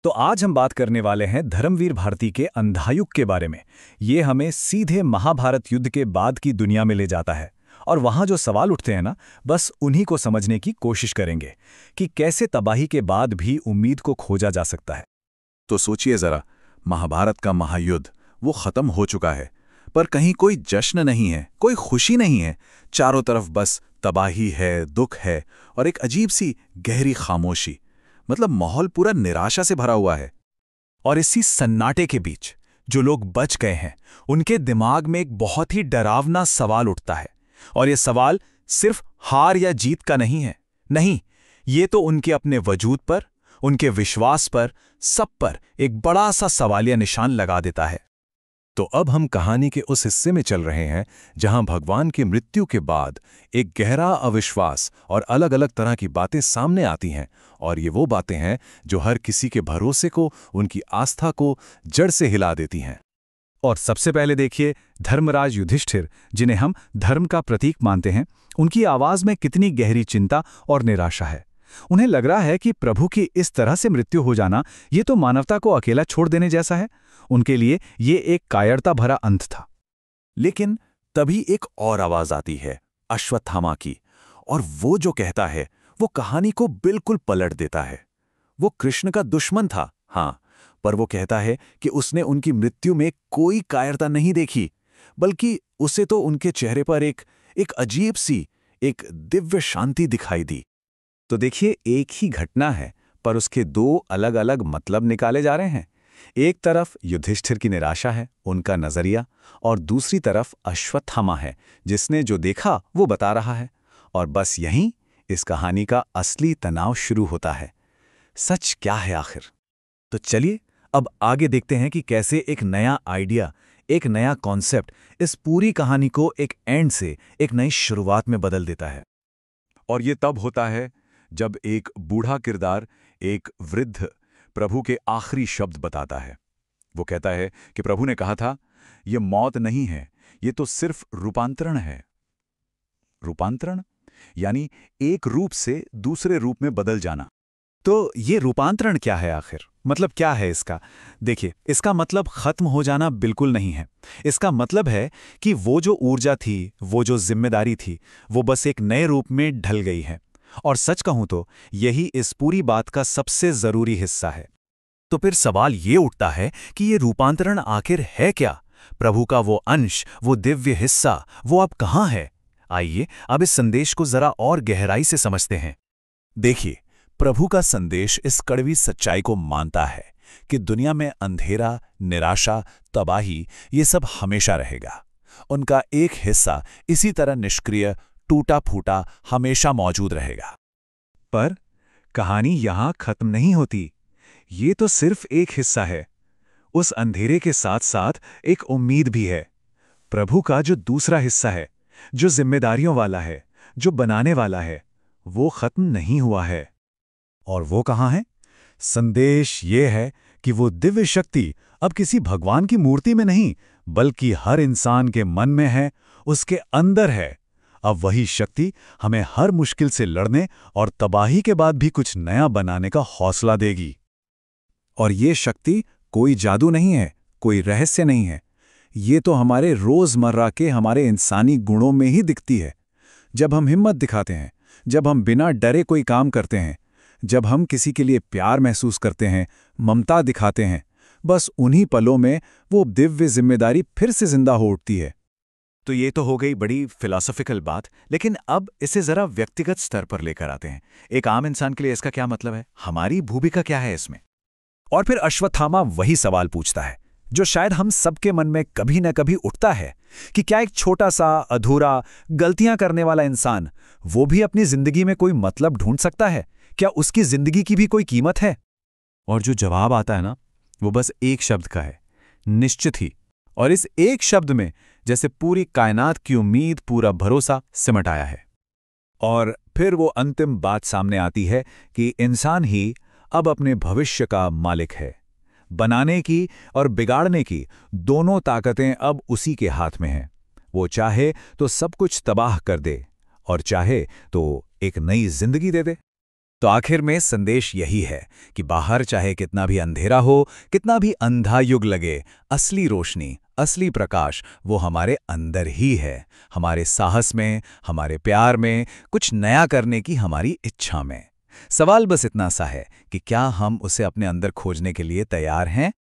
तो आज हम बात करने वाले हैं धर्मवीर भारती के अंधायुग के बारे में। ये हमें सीधे महाभारत युद्ध के बाद की दुनिया में ले जाता है और वहाँ जो सवाल उठते हैं ना, बस उन्हीं को समझने की कोशिश करेंगे कि कैसे तबाही के बाद भी उम्मीद को खोजा जा सकता है। तो सोचिए जरा, महाभारत का महायुद्ध वो खत्म हो चुका है, पर कहीं कोई जश्न नहीं है, कोई खुशी नहीं है। चारों तरफ बस तबाही है, दुख है और एक अजीब सी गहरी खामोशी। मतलब माहौल पूरा निराशा से भरा हुआ है। और इसी सन्नाटे के बीच जो लोग बच गए हैं, उनके दिमाग में एक बहुत ही डरावना सवाल उठता है। और ये सवाल सिर्फ हार या जीत का नहीं है, नहीं, ये तो उनके अपने वजूद पर, उनके विश्वास पर, सब पर एक बड़ा सा सवालिया निशान लगा देता है। तो अब हम कहानी के उस हिस्से में चल रहे हैं जहां भगवान की मृत्यु के बाद एक गहरा अविश्वास और अलग अलग तरह की बातें सामने आती हैं। और ये वो बातें हैं जो हर किसी के भरोसे को, उनकी आस्था को जड़ से हिला देती हैं। और सबसे पहले देखिए धर्मराज युधिष्ठिर, जिन्हें हम धर्म का प्रतीक मानते हैं, उनकी आवाज में कितनी गहरी चिंता और निराशा है। उन्हें लग रहा है कि प्रभु की इस तरह से मृत्यु हो जाना ये तो मानवता को अकेला छोड़ देने जैसा है। उनके लिए ये एक कायरता भरा अंत था। लेकिन तभी एक और आवाज आती है, अश्वत्थामा की, और वो जो कहता है वो कहानी को बिल्कुल पलट देता है। वो कृष्ण का दुश्मन था, हाँ, पर वो कहता है कि उसने उनकी मृत्यु में कोई कायरता नहीं देखी, बल्कि उसे तो उनके चेहरे पर एक अजीब सी, एक दिव्य शांति दिखाई दी। तो देखिए, एक ही घटना है पर उसके दो अलग अलग मतलब निकाले जा रहे हैं। एक तरफ युधिष्ठिर की निराशा है, उनका नजरिया, और दूसरी तरफ अश्वत्थामा है, जिसने जो देखा वो बता रहा है। और बस यहीं इस कहानी का असली तनाव शुरू होता है। सच क्या है आखिर? तो चलिए अब आगे देखते हैं कि कैसे एक नया आइडिया, एक नया कॉन्सेप्ट इस पूरी कहानी को एक एंड से एक नई शुरुआत में बदल देता है। और ये तब होता है जब एक बूढ़ा किरदार, एक वृद्ध, प्रभु के आखिरी शब्द बताता है। वो कहता है कि प्रभु ने कहा था, ये मौत नहीं है, ये तो सिर्फ रूपांतरण है। रूपांतरण यानी एक रूप से दूसरे रूप में बदल जाना। तो ये रूपांतरण क्या है आखिर? मतलब क्या है इसका? देखिए, इसका मतलब खत्म हो जाना बिल्कुल नहीं है। इसका मतलब है कि वो जो ऊर्जा थी, वो जो जिम्मेदारी थी, वो बस एक नए रूप में ढल गई है। और सच कहूं तो यही इस पूरी बात का सबसे जरूरी हिस्सा है। तो फिर सवाल ये उठता है कि ये रूपांतरण आखिर है क्या? प्रभु का वो अंश, वो दिव्य हिस्सा, वो अब कहाँ है? आइए अब इस संदेश को जरा और गहराई से समझते हैं। देखिए, प्रभु का संदेश इस कड़वी सच्चाई को मानता है कि दुनिया में अंधेरा, निराशा, तबाही, ये सब हमेशा रहेगा। उनका एक हिस्सा इसी तरह निष्क्रिय, टूटा फूटा हमेशा मौजूद रहेगा। पर कहानी यहां खत्म नहीं होती। ये तो सिर्फ एक हिस्सा है। उस अंधेरे के साथ साथ एक उम्मीद भी है। प्रभु का जो दूसरा हिस्सा है, जो जिम्मेदारियों वाला है, जो बनाने वाला है, वो खत्म नहीं हुआ है। और वो कहाँ है? संदेश ये है कि वो दिव्य शक्ति अब किसी भगवान की मूर्ति में नहीं, बल्कि हर इंसान के मन में है, उसके अंदर है। अब वही शक्ति हमें हर मुश्किल से लड़ने और तबाही के बाद भी कुछ नया बनाने का हौसला देगी। और ये शक्ति कोई जादू नहीं है, कोई रहस्य नहीं है। ये तो हमारे रोजमर्रा के, हमारे इंसानी गुणों में ही दिखती है। जब हम हिम्मत दिखाते हैं, जब हम बिना डरे कोई काम करते हैं, जब हम किसी के लिए प्यार महसूस करते हैं, ममता दिखाते हैं, बस उन्हीं पलों में वो दिव्य जिम्मेदारी फिर से जिंदा हो उठती है। तो ये तो हो गई बड़ी फिलॉसॉफिकल बात, लेकिन अब इसे जरा व्यक्तिगत स्तर पर लेकर आते हैं। एक आम इंसान के लिए इसका क्या मतलब है? हमारी भूमिका क्या है इसमें? और फिर अश्वत्थामा वही सवाल पूछता है जो शायद हम सबके मन में कभी न कभी उठता है कि क्या एक छोटा सा, अधूरा, गलतियां करने वाला इंसान वो भी अपनी जिंदगी में कोई मतलब ढूंढ सकता है? क्या उसकी जिंदगी की भी कोई कीमत है? और जो जवाब आता है ना, वो बस एक शब्द का है, निश्चित ही। और इस एक शब्द में जैसे पूरी कायनात की उम्मीद, पूरा भरोसा सिमट आया है। और फिर वो अंतिम बात सामने आती है कि इंसान ही अब अपने भविष्य का मालिक है। बनाने की और बिगाड़ने की दोनों ताकतें अब उसी के हाथ में हैं। वो चाहे तो सब कुछ तबाह कर दे और चाहे तो एक नई जिंदगी दे दे। तो आखिर में संदेश यही है कि बाहर चाहे कितना भी अंधेरा हो, कितना भी अंधा युग लगे, असली रोशनी, असली प्रकाश वो हमारे अंदर ही है, हमारे साहस में, हमारे प्यार में, कुछ नया करने की हमारी इच्छा में। सवाल बस इतना सा है कि क्या हम उसे अपने अंदर खोजने के लिए तैयार हैं?